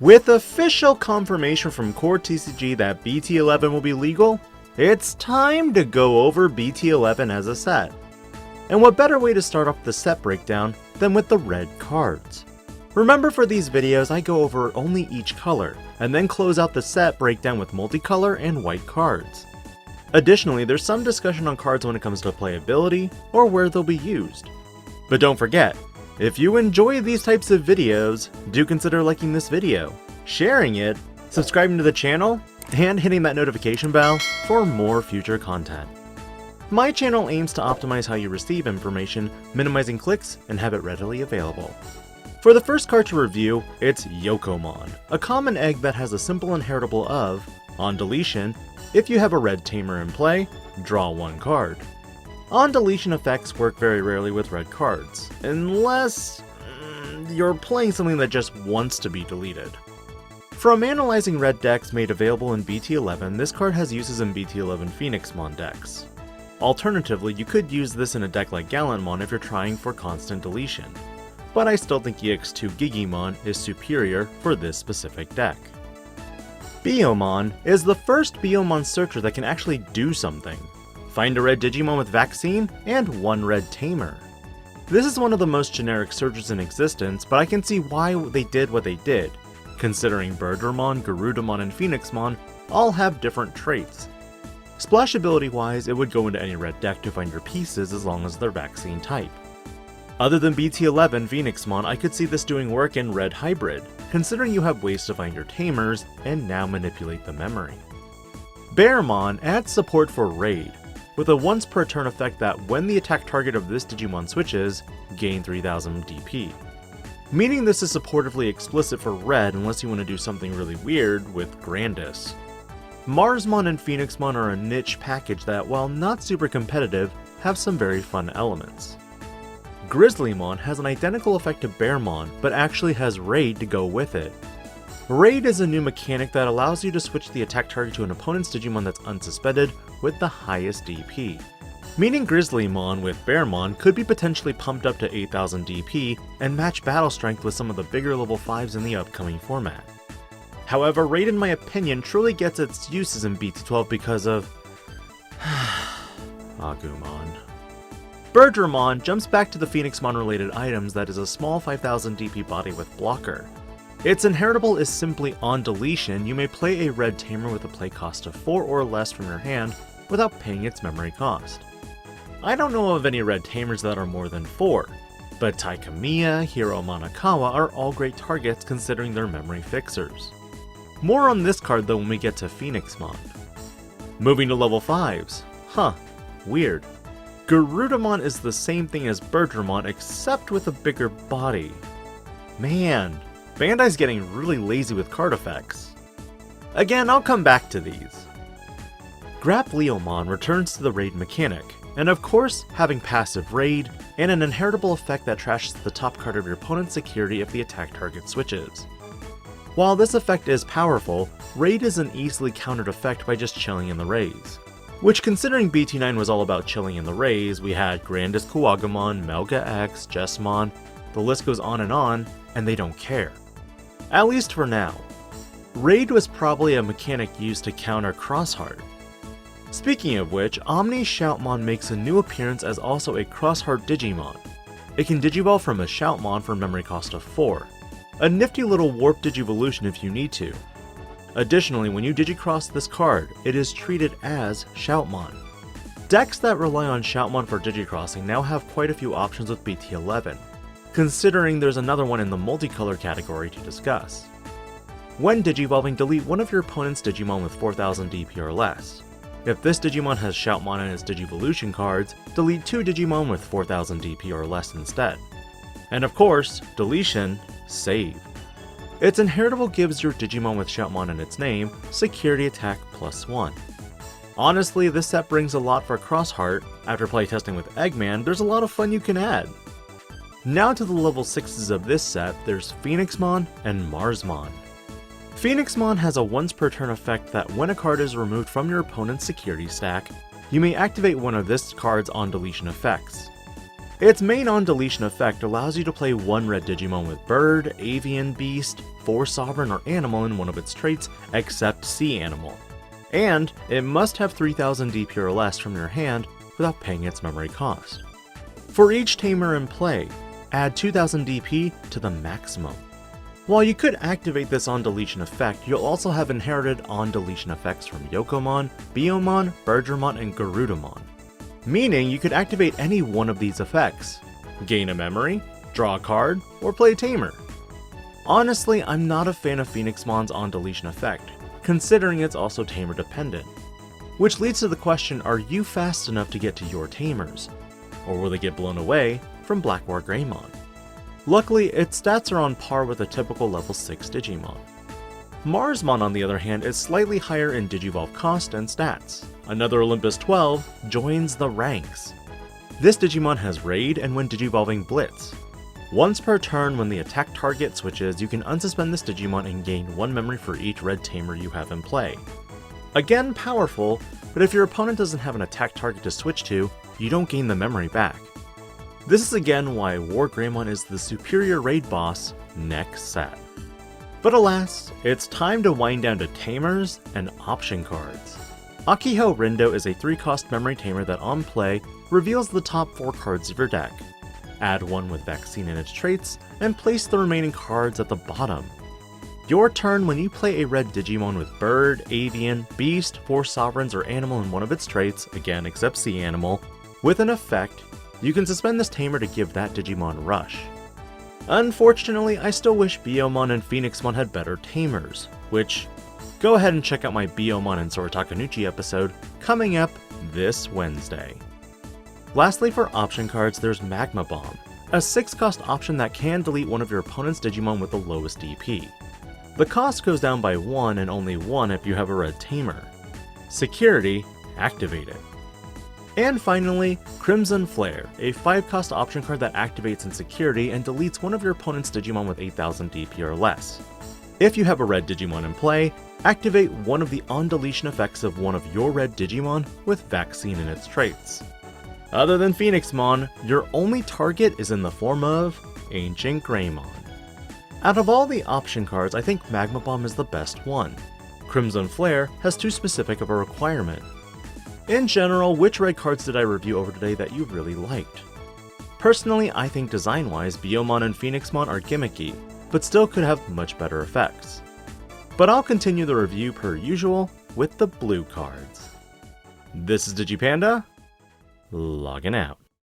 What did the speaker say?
With official confirmation from Core TCG that BT11 will be legal, it's time to go over BT11 as a set. And what better way to start off the set breakdown than with the red cards. Remember, for these videos I go over only each color, and then close out the set breakdown with multicolor and white cards. Additionally, there's some discussion on cards when it comes to playability, or where they'll be used. But don't forget, if you enjoy these types of videos, do consider liking this video, sharing it, subscribing to the channel, and hitting that notification bell for more future content. My channel aims to optimize how you receive information, minimizing clicks, and have it readily available. For the first card to review, it's Yokomon, a common egg that has a simple inheritable of, on deletion, if you have a red tamer in play, draw one card. On deletion effects work very rarely with red cards, unless you're playing something that just wants to be deleted. From analyzing red decks made available in BT11, this card has uses in BT11 Phoenixmon decks. Alternatively, you could use this in a deck like Gallantmon if you're trying for constant deletion, but I still think EX2 Gigimon is superior for this specific deck. Biyomon is the first Biyomon searcher that can actually do something. Find a red Digimon with vaccine, and one red tamer. This is one of the most generic searchers in existence, but I can see why they did what they did, considering Birdramon, Garudamon, and Phoenixmon all have different traits. Splashability wise, it would go into any red deck to find your pieces as long as they're vaccine type. Other than BT11 Phoenixmon, I could see this doing work in red hybrid, considering you have ways to find your tamers and now manipulate the memory. Bearmon adds support for raid, with a once per turn effect that when the attack target of this Digimon switches, gain 3000 DP. Meaning this is supportively explicit for red unless you want to do something really weird with Grandis. Marsmon and Phoenixmon are a niche package that, while not super competitive, have some very fun elements. Grizzlymon has an identical effect to Bearmon, but actually has Raid to go with it. Raid is a new mechanic that allows you to switch the attack target to an opponent's Digimon that's unsuspended with the highest DP. Meaning Grizzlymon with Bearmon could be potentially pumped up to 8000 DP and match battle strength with some of the bigger level 5s in the upcoming format. However, Raid in my opinion truly gets its uses in BT12 because of Agumon. Birdramon jumps back to the Phoenixmon related items that is a small 5000 DP body with blocker. Its inheritable is simply on deletion, you may play a red tamer with a play cost of 4 or less from your hand without paying its memory cost. I don't know of any red tamers that are more than 4, but Taikamiya, Hiro Manakawa are all great targets considering their memory fixers. More on this card though when we get to Phoenixmon. Moving to level 5s. Weird. Garudamon is the same thing as Birdramon except with a bigger body. Man, Bandai's getting really lazy with card effects. Again, I'll come back to these. Grapleomon returns to the raid mechanic, and of course having passive raid, and an inheritable effect that trashes the top card of your opponent's security if the attack target switches. While this effect is powerful, raid is an easily countered effect by just chilling in the rays. Which, considering BT9 was all about chilling in the rays, we had Grandis Kuwagamon, Melga X, Jessmon, the list goes on, and they don't care. At least for now. Raid was probably a mechanic used to counter Crossheart. Speaking of which, Omni Shoutmon makes a new appearance as also a Crossheart Digimon. It can Digivolve from a Shoutmon for memory cost of 4. A nifty little warp Digivolution if you need to. Additionally, when you Digicross this card, it is treated as Shoutmon. Decks that rely on Shoutmon for Digicrossing now have quite a few options with BT11, considering there's another one in the multicolor category to discuss. When Digivolving, delete one of your opponent's Digimon with 4000 DP or less. If this Digimon has Shoutmon in its Digivolution cards, delete 2 Digimon with 4000 DP or less instead. And of course, deletion, save. Its inheritable gives your Digimon with Shoutmon in its name, security attack +1. Honestly, this set brings a lot for Crossheart. After playtesting with Eggman, there's a lot of fun you can add. Now to the level 6s of this set, there's Phoenixmon and Marsmon. Phoenixmon has a once per turn effect that when a card is removed from your opponent's security stack, you may activate one of this card's on deletion effects. Its main on-deletion effect allows you to play one red Digimon with Bird, Avian, Beast, Force Sovereign, or Animal in one of its traits except Sea Animal. And it must have 3000 DP or less from your hand without paying its memory cost. For each tamer in play, add 2000 DP to the maximum. While you could activate this on-deletion effect, you'll also have inherited on-deletion effects from Yokomon, Biyomon, Birdramon, and Garudamon. Meaning you could activate any one of these effects, gain a memory, draw a card, or play a tamer. Honestly, I'm not a fan of Phoenixmon's on-deletion effect, considering it's also tamer dependent. Which leads to the question, are you fast enough to get to your tamers? Or will they get blown away from Black War Greymon? Luckily, its stats are on par with a typical level 6 Digimon. Marsmon, on the other hand, is slightly higher in Digivolve cost and stats. Another Olympus 12 joins the ranks. This Digimon has Raid and when Digivolving Blitz. Once per turn when the attack target switches, you can unsuspend this Digimon and gain 1 memory for each red tamer you have in play. Again, powerful, but if your opponent doesn't have an attack target to switch to, you don't gain the memory back. This is again why War Greymon is the superior raid boss next set. But alas, it's time to wind down to tamers and option cards. Akiho Rindo is a 3-cost memory tamer that on play reveals the top 4 cards of your deck. Add 1 with Vaccine in its traits, and place the remaining cards at the bottom. Your turn when you play a red Digimon with Bird, Avian, Beast, Force Sovereigns, or Animal in one of its traits, again except Sea Animal, with an effect, you can suspend this tamer to give that Digimon Rush. Unfortunately, I still wish Biyomon and Phoenixmon had better tamers, which, go ahead and check out my Biyomon and Sora Takanuchi episode coming up this Wednesday. Lastly, for option cards, there's Magma Bomb, a 6-cost option that can delete one of your opponent's Digimon with the lowest DP. The cost goes down by 1 and only 1 if you have a red tamer. Security, activate it. And finally, Crimson Flare, a 5-cost option card that activates in security and deletes one of your opponent's Digimon with 8000 DP or less. If you have a red Digimon in play, activate one of the on-deletion effects of one of your red Digimon with Vaccine in its traits. Other than Phoenixmon, your only target is in the form of Ancient Greymon. Out of all the option cards, I think Magma Bomb is the best one. Crimson Flare has too specific of a requirement. In general, which red cards did I review over today that you really liked? Personally, I think design-wise, Biyomon and Phoenixmon are gimmicky, but still could have much better effects. But I'll continue the review per usual with the blue cards. This is DIGI-PANDA, logging out.